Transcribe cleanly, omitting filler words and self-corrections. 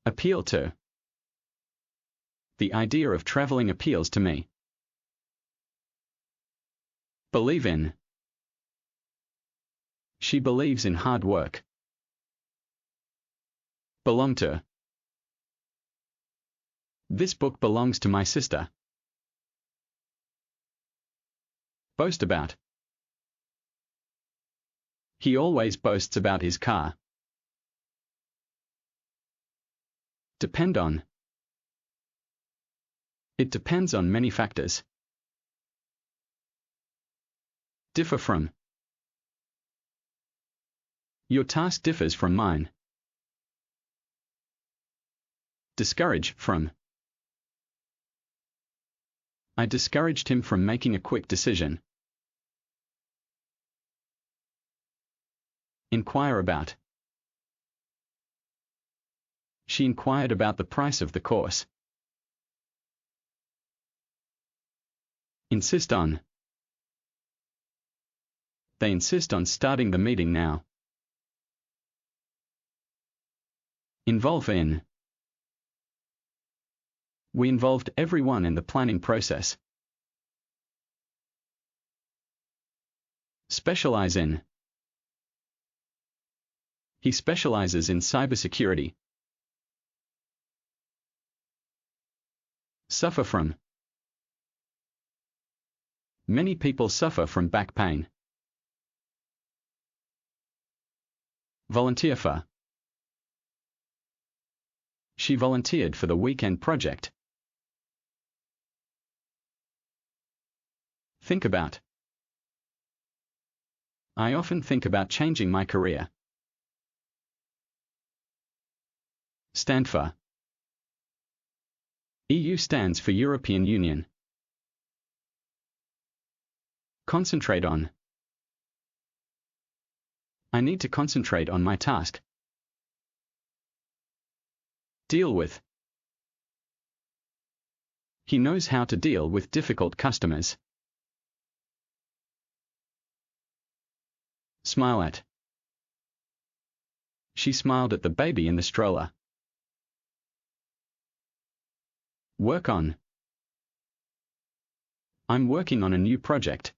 Appeal to. The idea of traveling appeals to me. Believe in. She believes in hard work. Belong to. This book belongs to my sister. Boast about. He always boasts about his car. Depend on. It depends on many factors. Differ from. Your task differs from mine. Discourage from. I discouraged him from making a quick decision. Inquire about. She inquired about the price of the course. Insist on. They insist on starting the meeting now. Involve in. We involved everyone in the planning process. Specialize in. He specializes in cybersecurity. Suffer from. Many people suffer from back pain. Volunteer for. She volunteered for the weekend project. Think about. I often think about changing my career. Stand for. EU stands for European Union. Concentrate on. I need to concentrate on my task. Deal with. He knows how to deal with difficult customers. Smile at. She smiled at the baby in the stroller. Work on. I'm working on a new project.